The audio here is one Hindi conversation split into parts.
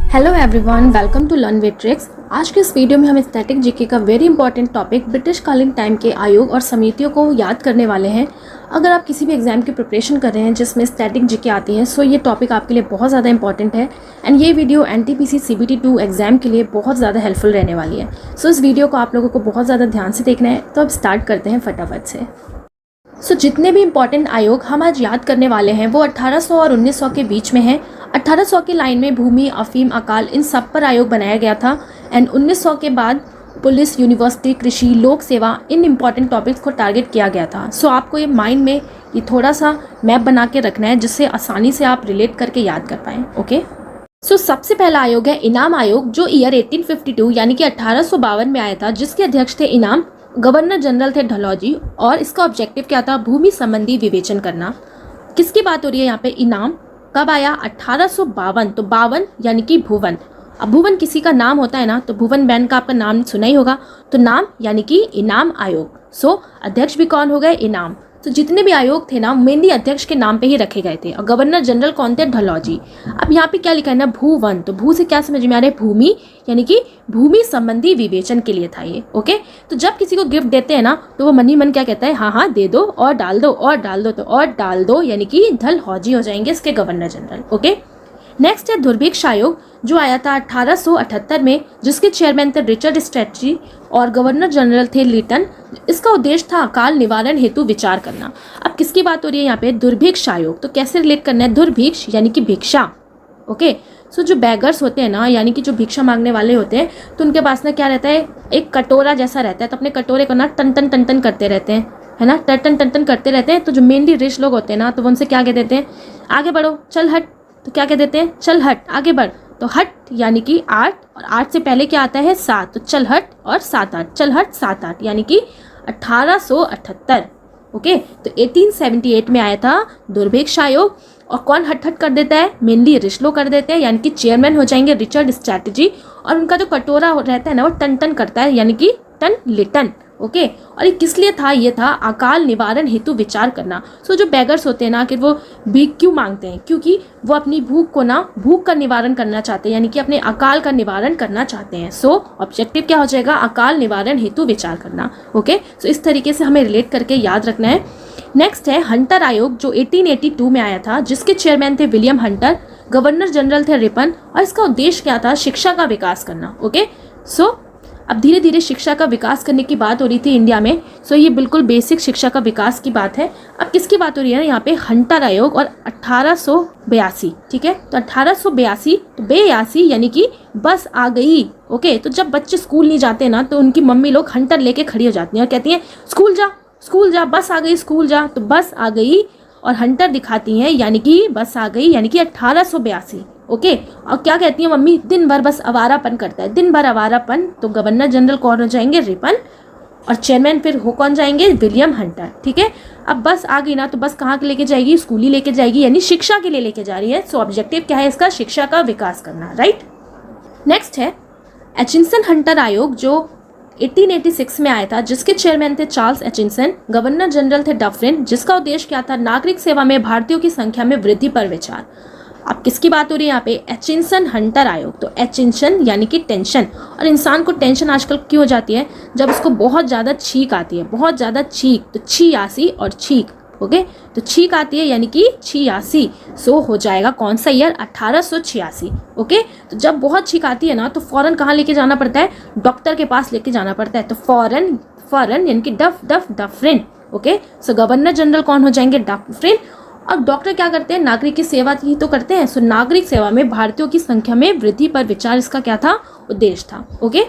Hello everyone, welcome to learn with tricks. आज के इस वीडियो में हम स्टैटिक जीके का वेरी इंपॉर्टेंट टॉपिक ब्रिटिशकालीन टाइम के आयोग और समितियों को याद करने वाले हैं। अगर आप किसी भी एग्जाम की प्रिपरेशन कर रहे हैं जिसमें स्टैटिक जीके आती हैं, सो ये टॉपिक आपके लिए बहुत ज़्यादा इंपॉर्टेंट है एंड ये वीडियो एनटीपीसी CBT 2 एग्जाम के लिए बहुत ज़्यादा हेल्पफुल रहने वाली है। सो इस वीडियो को आप लोगों को बहुत ज़्यादा ध्यान से देखना है। तो अब स्टार्ट करते हैं फटाफट से। जितने भी इम्पॉर्टेंट आयोग हम आज याद करने वाले हैं वो 1800 और 1900 के बीच में हैं। 1800 की लाइन में भूमि, अफीम, अकाल, इन सब पर आयोग बनाया गया था एंड 1900 के बाद पुलिस, यूनिवर्सिटी, कृषि, लोक सेवा, इन इम्पॉर्टेंट टॉपिक्स को टारगेट किया गया था। आपको ये माइंड में ये थोड़ा सा मैप बना के रखना है जिससे आसानी से आप रिलेट करके याद कर पाएँ। ओके, सबसे पहला आयोग है इनाम आयोग, जो ईयर 1852 यानी कि 1852 में आया था, जिसके अध्यक्ष थे इनाम। गवर्नर जनरल थे ढलौजी और इसका ऑब्जेक्टिव क्या था? भूमि संबंधी विवेचन करना। किसकी बात हो रही है यहाँ पे? इनाम। कब आया? 1852। तो 52 यानी कि भुवन। अब भुवन किसी का नाम होता है ना, तो भुवन बैन का आपका नाम सुना ही होगा। तो नाम यानी कि इनाम आयोग। अध्यक्ष भी कौन हो गए? इनाम। जितने भी आयोग थे ना, मेनली अध्यक्ष के नाम पे ही रखे गए थे। और गवर्नर जनरल कौन थे? ढलौजी। अब यहाँ पे क्या लिखा है ना? भूवन। तो भू से क्या समझ में आ रहा है? भूमि, यानी कि भूमि संबंधी विवेचन के लिए था ये। ओके, तो जब किसी को गिफ्ट देते हैं ना, तो वो मन ही मन क्या कहता है? हाँ हाँ दे दो और डाल दो और डाल दो। तो और डाल दो यानी कि ढलहौजी हो जाएंगे इसके गवर्नर जनरल। ओके, नेक्स्ट है दुर्भिक्ष आयोग, जो आया था 1878 में, जिसके चेयरमैन थे रिचर्ड स्ट्रैटजी और गवर्नर जनरल थे लिटन। इसका उद्देश्य था अकाल निवारण हेतु विचार करना। अब किसकी बात हो रही है यहाँ पे? दुर्भिक्ष आयोग। तो कैसे रिलेट करना है? दुर्भिक्ष यानी कि भिक्षा। ओके, जो बैगर्स होते हैं ना, यानी कि जो भिक्षा मांगने वाले होते हैं, तो उनके पास ना क्या रहता है? एक कटोरा जैसा रहता है। तो अपने कटोरे को ना टन टन टन टन करते रहते हैं, है ना, टन टन टन करते रहते हैं। तो जो मेनली रिच लोग होते हैं ना, तो वो उनसे क्या कह देते हैं? आगे बढ़ो, चल हट। तो क्या कह देते हैं? चल हट, आगे बढ़। तो हट यानी कि 8, और 8 से पहले क्या आता है? 7। तो चल हट और 7 8, चल हट 7 8 यानी कि 1878। ओके, तो 1878 में आया था दुर्भिक्ष आयोग। और कौन हट हट कर देता है? मेनली रिच लोग कर देते हैं, यानी कि चेयरमैन हो जाएंगे रिचर्ड स्ट्रैटजी। और उनका जो कटोरा रहता है ना, वो टन टन करता है, यानी कि टन लिटन। ओके, और ये किस लिए था? ये था अकाल निवारण हेतु विचार करना। जो बैगर्स होते हैं ना, कि वो भीख क्यों मांगते हैं? क्योंकि वो अपनी भूख का निवारण करना चाहते हैं, यानी कि अपने अकाल का निवारण करना चाहते हैं। ऑब्जेक्टिव क्या हो जाएगा? अकाल निवारण हेतु विचार करना। ओके, इस तरीके से हमें रिलेट करके याद रखना है। नेक्स्ट है हंटर आयोग, जो 1882 में आया था, जिसके चेयरमैन थे विलियम हंटर। गवर्नर जनरल थे रिपन और इसका उद्देश्य क्या था? शिक्षा का विकास करना। ओके, अब धीरे धीरे शिक्षा का विकास करने की बात हो रही थी इंडिया में। ये बिल्कुल बेसिक शिक्षा का विकास की बात है। अब किसकी बात हो रही है ना यहाँ पे? हंटर आयोग और 1882। ठीक है, तो 1882, तो 82 यानी कि बस आ गई। ओके, तो जब बच्चे स्कूल नहीं जाते ना, तो उनकी मम्मी लोग हंटर लेके खड़ी हो जाती हैं और कहती हैं स्कूल जा, स्कूल जा, बस आ गई, स्कूल जा। तो बस आ गई और हंटर दिखाती हैं, यानी कि बस आ गई, यानी कि 1882। ओके, और क्या कहती है मम्मी? दिन भर बस आवारापन करता है, दिन भर आवारापन। तो गवर्नर जनरल कौन हो जाएंगे? रिपन। और चेयरमैन फिर हो कौन जाएंगे? William Hunter. ठीक है, अब बस आ गई ना, तो बस कहाँ के लेके जाएगी? स्कूल ही लेके जाएगी, यानी शिक्षा के लिए लेके जा रही है। ऑब्जेक्टिव क्या है इसका? शिक्षा का विकास करना। राइट, नेक्स्ट है एचिंसन हंटर आयोग, जो 1886 में आया था, जिसके चेयरमैन थे चार्ल्स एचिंसन। गवर्नर जनरल थे डफरिन, जिसका उद्देश्य क्या था? नागरिक सेवा में भारतीयों की संख्या में वृद्धि पर विचार। अब किसकी बात हो रही है यहाँ पे? एचिंसन हंटर आयोग। तो एचिंसन यानी कि टेंशन। और इंसान को टेंशन आजकल क्यों हो जाती है? जब उसको बहुत ज़्यादा छींक आती है, बहुत ज़्यादा छींक। तो छियासी और छींक। ओके, तो छींक आती है यानी कि 86। हो जाएगा कौन सा ईयर? 1886। ओके, तो जब बहुत छींक आती है ना, तो फौरन कहाँ लेके जाना पड़ता है? डॉक्टर के पास लेके जाना पड़ता है। तो फौरन यानी कि डफरिन। ओके, गवर्नर जनरल कौन हो जाएंगे? डफरिन। और डॉक्टर क्या करते हैं? नागरिक की सेवा ही तो करते हैं। नागरिक सेवा में भारतीयों की संख्या में वृद्धि पर विचार, इसका क्या था? उद्देश्य था। ओके,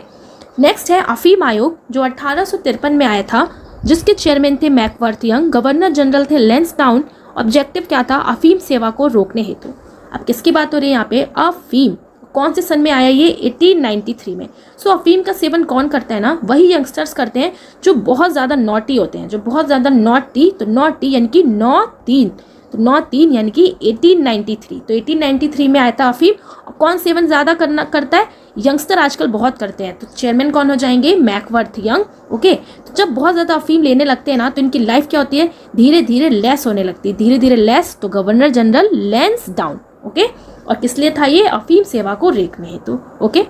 नेक्स्ट है अफीम आयोग, जो 1853 में आया था, जिसके चेयरमैन थे मैकवर्थ यंग। गवर्नर जनरल थे लैंसडाउन। ऑब्जेक्टिव क्या था? अफीम सेवा को रोकने हेतु। अब किसकी बात हो रही है यहाँ पे? अफीम। कौन से सन में आया ये? 1893 में। अफीम का सेवन कौन करता है ना? वही यंगस्टर्स करते हैं जो बहुत ज़्यादा नॉटी होते हैं, जो बहुत ज़्यादा नॉटी। तो नॉटी यानी कि 9-3, तो 9-3 यानी कि 1893। तो 1893 में आया था अफीम। और कौन सेवन ज़्यादा करता है? यंगस्टर आजकल बहुत करते हैं। तो चेयरमैन कौन हो जाएंगे? मैकवर्थ यंग। ओके, तो जब बहुत ज़्यादा अफीम लेने लगते हैं ना, तो इनकी लाइफ क्या होती है? धीरे धीरे लेस होने लगती है, धीरे धीरे लेस। तो गवर्नर जनरल लैंसडाउन। ओके, और किस लिए था ये? अफीम सेवा को रोकने हेतु। ओके,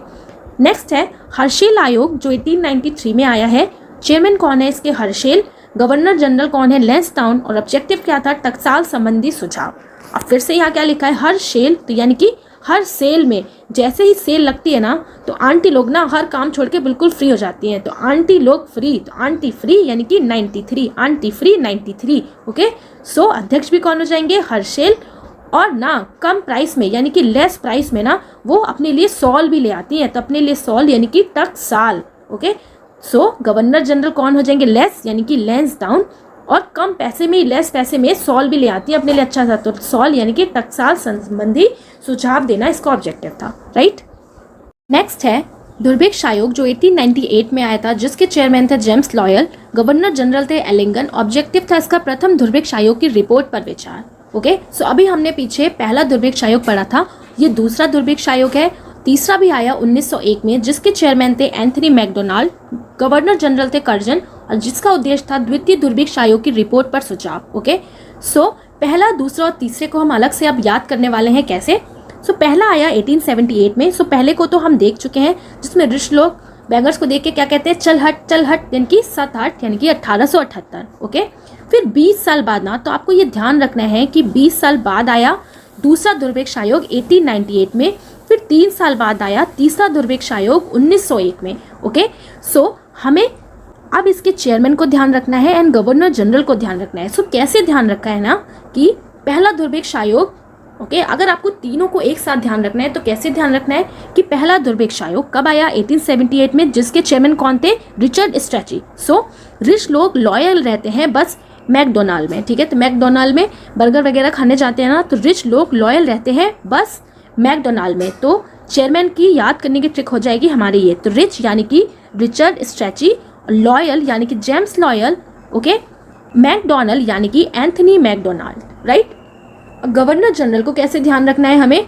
नेक्स्ट है हर्षेल आयोग जो 1893 में आया है। चेयरमैन कौन है इसके? हर्षेल। गवर्नर जनरल कौन है? लैंसडाउन। और ऑब्जेक्टिव क्या था? टकसाल संबंधी सुझाव। अब फिर से यहाँ क्या लिखा है? हर्षेल, तो यानी कि हर सेल में जैसे ही सेल लगती है ना तो आंटी लोग ना हर काम छोड़ के बिल्कुल फ्री हो जाती हैं, तो आंटी लोग फ्री, तो आंटी फ्री यानी कि 93, आंटी फ्री 93। ओके, सो अध्यक्ष भी कौन हो जाएंगे? हर्षेल। और ना कम प्राइस में यानी कि लेस प्राइस में ना वो अपने लिए सॉल भी ले आती हैं, तो अपने लिए सॉल यानी कि टकसाल। ओके, सो गवर्नर जनरल कौन हो जाएंगे? लेस यानी कि लैंसडाउन। और कम पैसे में, लेस पैसे में सॉल भी ले आती है अपने लिए अच्छा सा, तो सॉल यानी कि टकसाल संबंधी सुझाव देना इसका ऑब्जेक्टिव था। राइट, नेक्स्ट है दुर्भिक्ष आयोग जो 1898 में आया था, जिसके चेयरमैन थे जेम्स लॉयल। गवर्नर जनरल थे एलिंगन। ऑब्जेक्टिव था इसका प्रथम दुर्भिक्ष आयोग की रिपोर्ट पर विचार। ओके, सो अभी हमने पीछे पहला दुर्भिक्ष आयोग पढ़ा था, ये दूसरा दुर्भिक्ष आयोग है। तीसरा भी आया 1901 में, जिसके चेयरमैन थे एंथनी मैकडोनाल्ड। गवर्नर जनरल थे कर्जन, और जिसका उद्देश्य था द्वितीय दुर्भिक्ष आयोग की रिपोर्ट पर सुझाव। ओके, सो पहला, दूसरा और तीसरे को हम अलग से अब याद करने वाले हैं। कैसे? सो पहला आया 1878 में। सो पहले को तो हम देख चुके हैं, जिसमें रिच लोग बैगर्स को देख के क्या कहते हैं? चल हट यानी कि सत हट, यानी कि 1878। ओके, फिर 20 साल बाद ना, तो आपको ये ध्यान रखना है कि 20 साल बाद आया दूसरा दुर्भिक्ष आयोग 1898 में। फिर 3 साल बाद आया तीसरा दुर्भिक्ष आयोग 1901 में। ओके, सो हमें अब इसके चेयरमैन को ध्यान रखना है एंड गवर्नर जनरल को ध्यान रखना है। सो कैसे ध्यान रखा है ना कि पहला दुर्भिक्ष आयोग, ओके, अगर आपको तीनों को एक साथ ध्यान रखना है तो कैसे ध्यान रखना है कि पहला दुर्भिक्ष आयोग कब आया? 1878 में, जिसके चेयरमैन कौन थे? Richard stretchy. सो रिच लोग लॉयल रहते हैं बस मैकडोनाल्ड में, ठीक है, तो मैकडोनाल्ड में बर्गर वगैरह खाने जाते हैं ना, तो रिच लोग लॉयल रहते हैं बस मैकडोनाल्ड में। तो चेयरमैन की याद करने की ट्रिक हो जाएगी हमारी ये, तो रिच यानी कि रिचर्ड स्ट्रेची, लॉयल यानी कि जेम्स लॉयल। ओके, मैकडोनाल्ड यानी कि Anthony McDonald. Right, governor general को कैसे ध्यान रखना है हमें?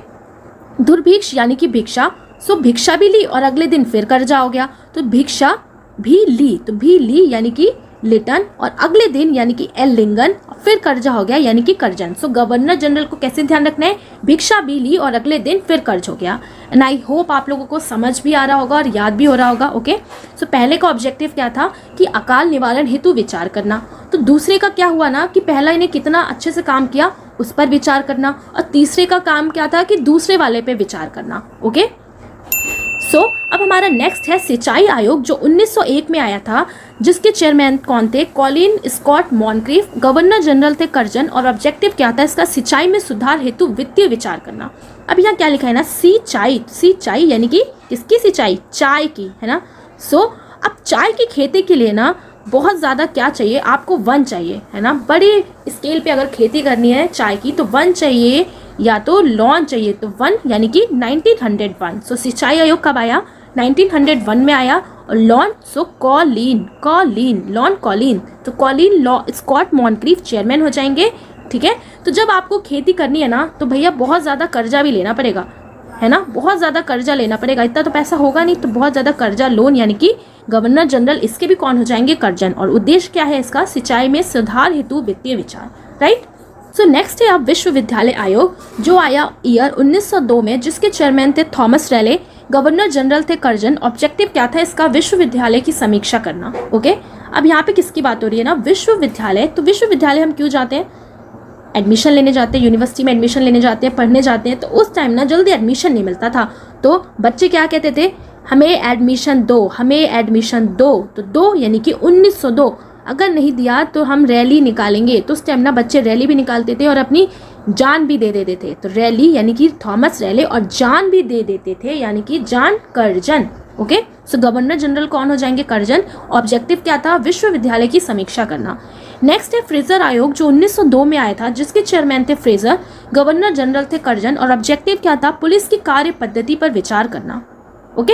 दुर्भिक्ष यानी कि भिक्षा। सो भिक्षा भी ली और अगले दिन फिर कर्जा हो गया, तो भिक्षा भी ली, तो भी ली यानी कि लिटन, और अगले दिन यानी कि एलिंगन, फिर कर्जा हो गया यानी कि कर्जन। सो गवर्नर जनरल को कैसे ध्यान रखना है? भिक्षा भी ली और अगले दिन फिर कर्ज हो गया। एंड आई होप आप लोगों को समझ भी आ रहा होगा और याद भी हो रहा होगा। ओके, सो पहले का ऑब्जेक्टिव क्या था कि अकाल निवारण हेतु विचार करना, तो दूसरे का क्या हुआ ना कि पहला इन्हें कितना अच्छे से काम किया उस पर विचार करना, और तीसरे का काम क्या था कि दूसरे वाले पे विचार करना। ओके, सो अब हमारा नेक्स्ट है सिंचाई आयोग जो 1901 में आया था, जिसके चेयरमैन कौन थे? Colin Scott Moncrieff. Governor general थे कर्जन, और ऑब्जेक्टिव क्या था इसका? सिंचाई में सुधार हेतु वित्तीय विचार करना। अब यहाँ क्या लिखा है ना? सिंचाई, सिंचाई यानी कि किसकी सिंचाई? चाय की, है ना। सो अब चाय की खेती के लिए ना बहुत ज़्यादा क्या चाहिए आपको? वन चाहिए, है ना। बड़ी स्केल पे अगर खेती करनी है चाय की तो वन चाहिए या तो लॉन चाहिए, तो वन यानी कि 1901। सो सिंचाई आयोग कब आया? 1901 में आया। और लॉन, सो कॉलिन, लॉन कॉलिन, तो कॉलिन लॉ स्कॉट मॉनक्रीफ चेयरमैन हो जाएंगे। ठीक है, तो जब आपको खेती करनी है ना तो भैया बहुत ज़्यादा कर्जा भी लेना पड़ेगा, है ना, बहुत ज़्यादा कर्जा लेना पड़ेगा। इतना तो पैसा होगा नहीं, तो बहुत ज़्यादा कर्जा, लोन, यानी कि गवर्नर जनरल इसके भी कौन हो जाएंगे? कर्जन। और उद्देश्य क्या है इसका? सिंचाई में सुधार हेतु वित्तीय विचार। राइट, सो नेक्स्ट है अब विश्वविद्यालय आयोग जो आया ईयर 1902 में, जिसके चेयरमैन थे थॉमस रैले। गवर्नर जनरल थे कर्जन। ऑब्जेक्टिव क्या था इसका? विश्वविद्यालय की समीक्षा करना। ओके, अब यहाँ पे किसकी बात हो रही है ना? विश्वविद्यालय। तो विश्वविद्यालय हम क्यों जाते हैं? एडमिशन लेने जाते हैं, यूनिवर्सिटी में एडमिशन लेने जाते हैं, पढ़ने जाते हैं। तो उस टाइम ना जल्दी एडमिशन नहीं मिलता था, तो बच्चे क्या कहते थे? हमें एडमिशन दो, हमें एडमिशन दो। तो दो यानी कि 1902। अगर नहीं दिया तो हम रैली निकालेंगे। तो उस टाइम ना बच्चे रैली भी निकालते थे और अपनी जान भी दे देते थे। तो रैली यानी कि थॉमस रैले, और जान भी दे देते थे यानी कि जान कर्जन। ओके, सो गवर्नर जनरल कौन हो जाएंगे? कर्जन। ऑब्जेक्टिव क्या था? विश्वविद्यालय की समीक्षा करना। नेक्स्ट है फ्रेजर आयोग जो 1902 में आया था, जिसके चेयरमैन थे फ्रेजर। गवर्नर जनरल थे कर्जन, और ऑब्जेक्टिव क्या था? पुलिस की कार्य पद्धति पर विचार करना। ओके,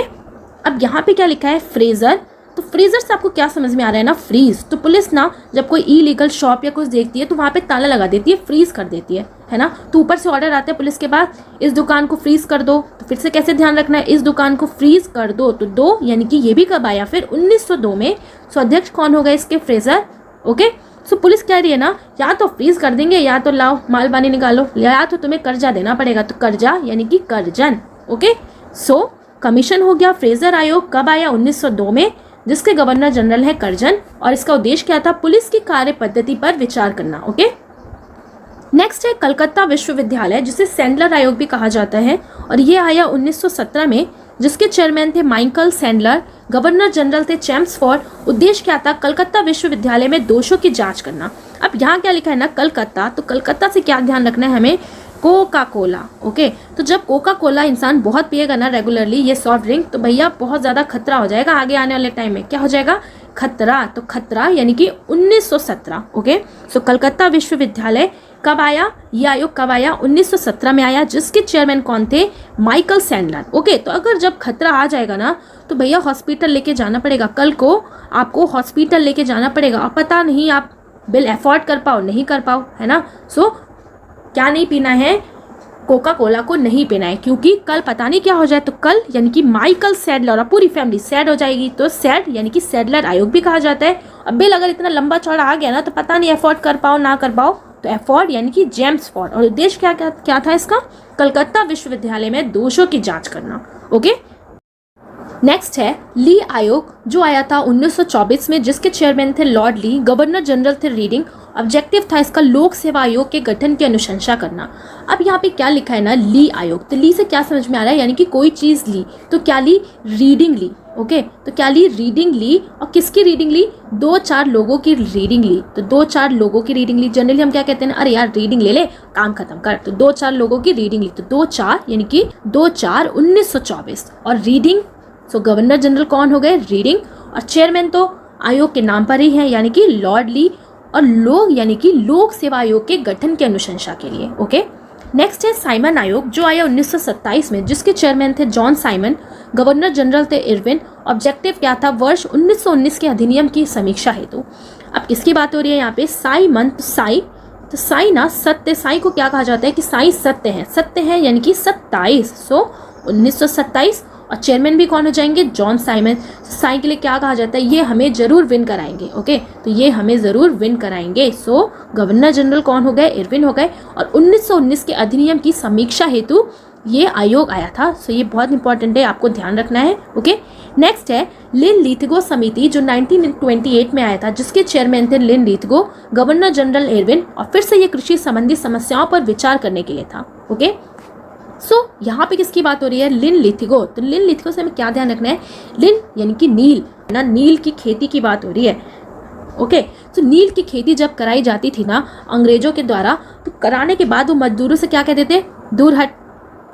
अब यहाँ पे क्या लिखा है? फ्रेजर। तो फ्रीजर से आपको क्या समझ में आ रहा है ना? फ्रीज। तो पुलिस ना जब कोई इलीगल शॉप या कुछ देखती है तो वहाँ पे ताला लगा देती है, फ्रीज कर देती है ना। तो ऊपर से ऑर्डर आता है पुलिस के पास, इस दुकान को फ्रीज कर दो। तो फिर से कैसे ध्यान रखना है? इस दुकान को फ्रीज कर दो। तो दो यानी कि ये भी कब आया? फिर 1902 में। सो अध्यक्ष कौन होगा इसके? फ्रेजर। ओके, सो पुलिस कह रही है ना, या तो फ्रीज कर देंगे या तो लाओ माल पानी निकालो, या तो तुम्हें कर्जा देना पड़ेगा। तो कर्जा यानी कि कर्जन। ओके, सो कमीशन हो गया। फ्रेजर आयोग कब आया? 1902 में, जिसके गवर्नर जनरल है कर्जन, और इसका उद्देश्य क्या था? पुलिस की कार्य पद्धति पर विचार करना। ओके, नेक्स्ट है कलकत्ता विश्वविद्यालय, जिसे सैंडलर आयोग भी कहा जाता है, और ये आया 1917 में, जिसके चेयरमैन थे माइकल सैंडलर, गवर्नर जनरल थे चैम्सफोर्ड। उद्देश्य क्या था? कलकत्ता विश्वविद्यालय में दोषों की जांच करना। अब यहाँ क्या लिखा है ना, कलकत्ता, तो कलकत्ता से क्या ध्यान रखना है हमें? Coca Cola. ओके, तो जब कोका कोला इंसान बहुत पिएगा ना रेगुलरली, ये सॉफ्ट ड्रिंक, तो भैया बहुत ज़्यादा खतरा हो जाएगा आगे आने वाले टाइम में। क्या हो जाएगा? खतरा। तो खतरा यानी कि 1917। ओके, सो कलकत्ता विश्वविद्यालय कब आया? ये आयोग कब आया? 1917 में आया, जिसके चेयरमैन कौन थे? Michael Sandler. ओके, तो अगर जब खतरा आ जाएगा ना, तो भैया हॉस्पिटल लेके जाना पड़ेगा। कल को आपको हॉस्पिटल लेके जाना पड़ेगा, और पता नहीं आप बिल अफोर्ड कर पाओ नहीं कर पाओ, है ना। सो क्या नहीं पीना है? कोका कोला को नहीं पीना है, क्योंकि कल पता नहीं क्या हो जाए। तो कल यानी कि माइकल सैडलर और पूरी फैमिली सैड हो जाएगी। तो सैड यानी कि सैडलर आयोग भी कहा जाता है। अब बिल अगर इतना लंबा चौड़ा आ गया ना, तो पता नहीं अफोर्ड कर पाओ ना कर पाओ, तो अफोर्ड यानी कि जेम्स फॉर्ड। और उद्देश्य क्या क्या क्या था इसका? कलकत्ता विश्वविद्यालय में दोषों की जांच करना। ओके, नेक्स्ट है ली आयोग, जो आया था 1924 में, जिसके चेयरमैन थे लॉर्ड ली, गवर्नर जनरल थे रीडिंग। ऑब्जेक्टिव था इसका लोक सेवा आयोग के गठन की अनुशंसा करना। अब यहाँ पे क्या लिखा है ना, ली आयोग, तो ली से क्या समझ में आ रहा है? यानी कि कोई चीज़ ली, तो क्या ली? रीडिंग ली। ओके, तो क्या ली? रीडिंग ली। और किसकी रीडिंग ली? 2-4 लोगों की रीडिंग ली। तो 2-4 लोगों की रीडिंग ली। जनरली हम क्या कहते हैं ना, अरे यार रीडिंग ले ले, काम खत्म कर। तो 2-4 लोगों की रीडिंग ली। तो 2-4 यानी कि 2-4-1924। और रीडिंग, सो गवर्नर जनरल कौन हो गए? रीडिंग। और चेयरमैन तो आयोग के नाम पर ही है, यानी कि लॉर्ड ली। और लोग यानी कि लोक सेवा आयोग के गठन की अनुशंसा के लिए। ओके, नेक्स्ट है साइमन आयोग, जो आया 1927 में, जिसके चेयरमैन थे जॉन साइमन, गवर्नर जनरल थे इरविन। ऑब्जेक्टिव क्या था? वर्ष 1919 के अधिनियम की समीक्षा हेतु। अब किसकी बात हो रही है यहाँ पे? साइमन, तो साई ना सत्य, साई को क्या कहा जाता है? कि साई सत्य है, सत्य है यानी कि 27। सो 1927। और चेयरमैन भी कौन हो जाएंगे? John Simon. साई के लिए क्या कहा जाता है? ये हमें जरूर विन कराएंगे। ओके, तो ये हमें जरूर विन कराएंगे। सो गवर्नर जनरल कौन हो गए? इरविन हो गए। और 1919 के अधिनियम की समीक्षा हेतु ये आयोग आया था। सो ये बहुत इंपॉर्टेंट है, आपको ध्यान रखना है। ओके, नेक्स्ट है लिन लीथगो समिति, जो 1928 में आया था, जिसके चेयरमैन थे लिन लीथगो, गवर्नर जनरल इरविन। और फिर से ये कृषि संबंधी समस्याओं पर विचार करने के लिए था। ओके, सो यहाँ पे किसकी बात हो रही है? लिन लीथगो। तो लिन लीथगो से हमें क्या ध्यान रखना है? लिन यानी कि नील ना, नील की खेती की बात हो रही है। ओके, तो नील की खेती जब कराई जाती थी ना अंग्रेजों के द्वारा, तो कराने के बाद वो मजदूरों से क्या कहते थे? दूर हट,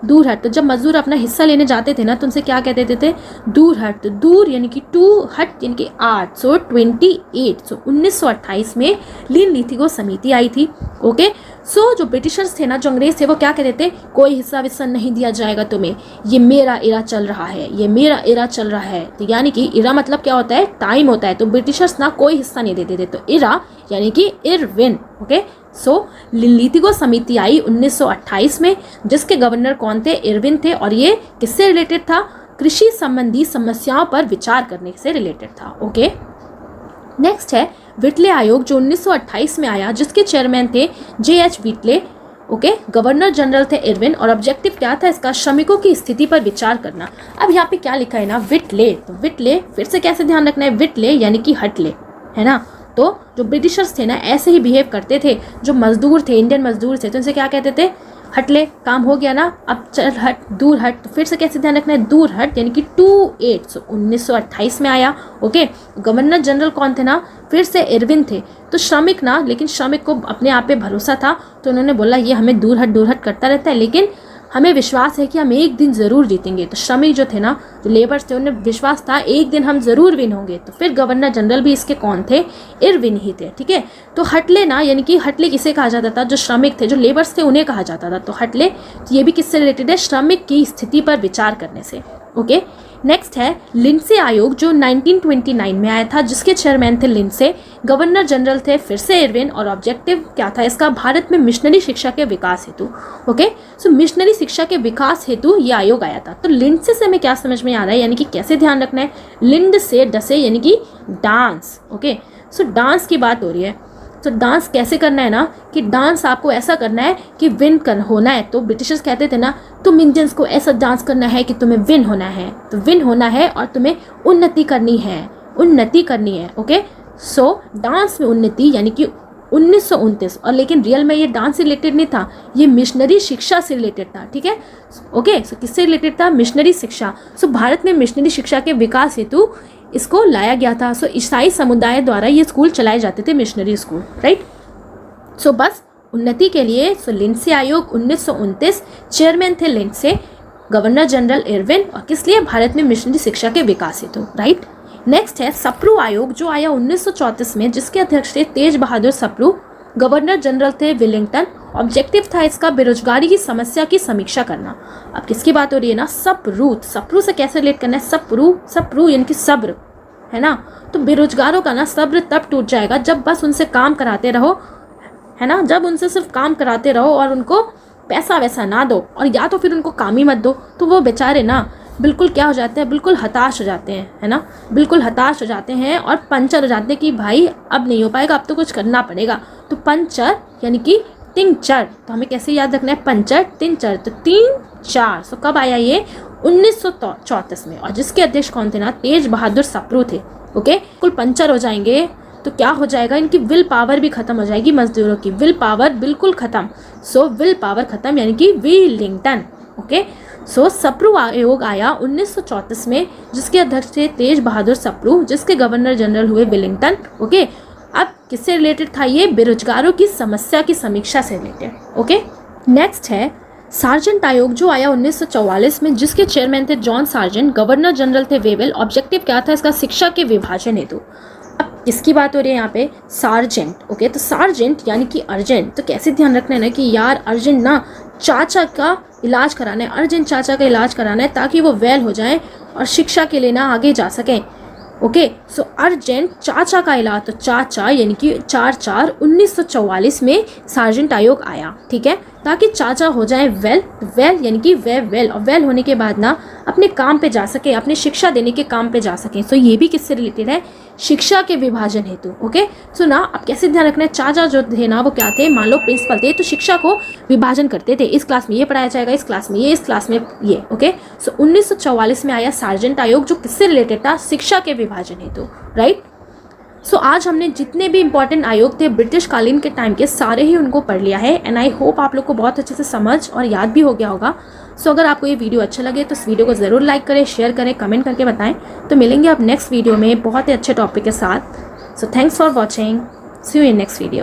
दूर हट। तो जब मजदूर अपना हिस्सा लेने जाते थे ना, तो उनसे क्या कहते थे? दूर हट। तो दूर यानी कि 2, हट यानी कि 8। सो 28। सो 1928 में लिन लीथगो समिति आई थी। ओके, सो जो ब्रिटिशर्स थे ना, जो अंग्रेज थे, वो क्या कहते थे? कोई हिस्सा विस्सा नहीं दिया जाएगा तुम्हें, ये मेरा इरा चल रहा है, ये मेरा इरा चल रहा है। तो यानी कि इरा मतलब क्या होता है? टाइम होता है। तो ब्रिटिशर्स ना कोई हिस्सा नहीं देते थे। तो इरा यानी कि इरविन। ओके, सो लीथगो समिति आई 1928 में, जिसके गवर्नर कौन थे? इरविन थे। और ये किससे रिलेटेड था? कृषि संबंधी समस्याओं पर विचार करने से रिलेटेड था। ओके, नेक्स्ट है विटले आयोग, जो 1928 में आया, जिसके चेयरमैन थे JH विटले। ओके, गवर्नर जनरल थे इरविन। और ऑब्जेक्टिव क्या था इसका? श्रमिकों की स्थिति पर विचार करना। अब यहाँ पे क्या लिखा है ना? विटले। तो विटले फिर से कैसे ध्यान रखना है? विटले यानी कि हटले, है ना। तो जो ब्रिटिशर्स थे ना, ऐसे ही बिहेव करते थे। जो मजदूर थे, इंडियन मजदूर थे, तो उनसे क्या कहते थे? हटले, काम हो गया ना, अब चल हट, दूर हट। तो फिर से कैसे ध्यान रखना है? दूर हट यानी कि 28। सो 1928 में आया। ओके, गवर्नर जनरल कौन थे ना? फिर से इरविन थे। तो श्रमिक ना, लेकिन श्रमिक को अपने आप पे भरोसा था, तो उन्होंने बोला ये हमें दूर हट करता रहता है, लेकिन हमें विश्वास है कि हम एक दिन ज़रूर जीतेंगे। तो श्रमिक जो थे ना, जो लेबर्स थे, उन्हें विश्वास था एक दिन हम ज़रूर विन होंगे। तो फिर गवर्नर जनरल भी इसके कौन थे? इरविन ही थे। ठीक है, तो हटले ना, यानी कि हटले किसे कहा जाता था? जो श्रमिक थे, जो लेबर्स थे, उन्हें कहा जाता था। तो हटले, तो ये भी किससे रिलेटेड है? श्रमिक की स्थिति पर विचार करने से। ओके, नेक्स्ट है लिंडसे आयोग, जो 1929 में आया था, जिसके चेयरमैन थे लिंडसे, गवर्नर जनरल थे फिर से इरविन। और ऑब्जेक्टिव क्या था इसका? भारत में मिशनरी शिक्षा के विकास हेतु। ओके, सो मिशनरी शिक्षा के विकास हेतु ये आयोग आया था। तो लिंडसे से हमें क्या समझ में आ रहा है, यानी कि कैसे ध्यान रखना है? लिंड से डसे यानी कि डांस। ओके, सो डांस की बात हो रही है। तो डांस कैसे करना है ना, कि डांस आपको ऐसा करना है कि विन कर होना है। तो ब्रिटिशर्स कहते थे ना, तुम इंडियंस को ऐसा डांस करना है कि तुम्हें विन होना है, तो विन होना है और तुम्हें उन्नति करनी है, उन्नति करनी है। ओके, सो डांस में उन्नति यानी कि 1929। और लेकिन रियल में ये डांस से रिलेटेड नहीं था, ये मिशनरी शिक्षा से रिलेटेड था। ठीक है, ओके, सो किससे रिलेटेड था? मिशनरी शिक्षा। सो भारत में मिशनरी शिक्षा के विकास हेतु इसको लाया गया था। सो ईसाई समुदाय द्वारा ये स्कूल चलाए जाते थे, मिशनरी स्कूल, राइट। सो बस उन्नति के लिए सो लिंडसे आयोग 1929, चेयरमैन थे लिंडसे, गवर्नर जनरल इरविन, और किस लिए? भारत में मिशनरी शिक्षा के विकास हेतु, राइट। नेक्स्ट है सप्रू आयोग, जो आया 1934 में, जिसके अध्यक्ष थे तेज बहादुर सप्रू, गवर्नर जनरल थे विलिंगटन। ऑब्जेक्टिव था इसका बेरोजगारी की समस्या की समीक्षा करना। अब किसकी बात हो रही है ना? सप्रू। सप्रू से कैसे रिलेट करना है? सप्रू, सप्रू यानी कि सब्र, है ना। तो बेरोजगारों का ना सब्र तब टूट जाएगा जब बस उनसे काम कराते रहो, है ना, जब उनसे सिर्फ काम कराते रहो और उनको पैसा वैसा ना दो, और या तो फिर उनको काम ही मत दो, तो वो बेचारे ना बिल्कुल क्या हो जाते हैं? बिल्कुल हताश हो जाते हैं, है ना, बिल्कुल हताश हो जाते हैं और पंचर हो जाते हैं कि भाई अब नहीं हो पाएगा, अब तो कुछ करना पड़ेगा। तो पंचर यानी कि तिंचर, तो हमें कैसे याद रखना है? पंचर, तिंचर, तो 3-4। सो कब आया ये? 1934 में। और जिसके अध्यक्ष कौन थे ना? तेज बहादुर सप्रू थे। ओके, कुल पंचर हो जाएंगे तो क्या हो जाएगा? इनकी विल पावर भी खत्म हो जाएगी, मजदूरों की विल पावर बिल्कुल खत्म। सो विल पावर खत्म यानी कि विलिंगटन। ओके, सो सप्रू आयोग आया 1934 में, जिसके अध्यक्ष थे तेज बहादुर सप्रू, जिसके गवर्नर जनरल हुए विलिंगटन। ओके, अब किससे रिलेटेड था ये? बेरोजगारों की समस्या की समीक्षा से रिलेटेड। ओके, नेक्स्ट है सार्जेंट आयोग, जो आया 1944 में, जिसके चेयरमैन थे जॉन सार्जेंट, गवर्नर जनरल थे वेवेल। ऑब्जेक्टिव क्या था इसका? शिक्षा के विभाजन हेतु। अब किसकी बात हो रही है यहाँ पे? सार्जेंट। ओके, तो सार्जेंट यानी कि अर्जेंट। तो कैसे ध्यान रखना है ना कि यार अर्जेंट ना चाचा का इलाज कराना है, अर्जेंट चाचा का इलाज कराना है ताकि वो वेल हो जाए और शिक्षा के लिए ना आगे जा सकें। ओके, सो अर्जेंट चाचा का इलाज, तो चाचा यानी कि 4/4/1944 में सार्जेंट आयोग आया। ठीक है, ताकि चाचा हो जाए वेल, वेल यानी कि वेल, और वेल होने के बाद ना अपने काम पे जा सके, अपने शिक्षा देने के काम पे जा सके। सो ये भी किससे रिलेटेड है? शिक्षा के विभाजन हेतु। ओके, सो ना अब कैसे ध्यान रखना है? चाचा जो थे ना वो क्या थे? मान लो प्रिंसिपल थे, तो शिक्षा को विभाजन करते थे, इस क्लास में ये पढ़ाया जाएगा, इस क्लास में ये, इस क्लास में ये। ओके, सो 1944 में आया सार्जेंट आयोग, जो किससे रिलेटेड था? शिक्षा के विभाजन हेतु, राइट। सो आज हमने जितने भी इंपॉर्टेंट आयोग थे ब्रिटिश कालीन के टाइम के, सारे ही उनको पढ़ लिया है। एंड आई होप आप लोग को बहुत अच्छे से समझ और याद भी हो गया होगा। सो अगर आपको ये वीडियो अच्छा लगे तो इस वीडियो को ज़रूर लाइक करें, शेयर करें, कमेंट करके बताएं। तो मिलेंगे अब नेक्स्ट वीडियो में बहुत ही अच्छे टॉपिक के साथ। So thanks for watching, see you in next video.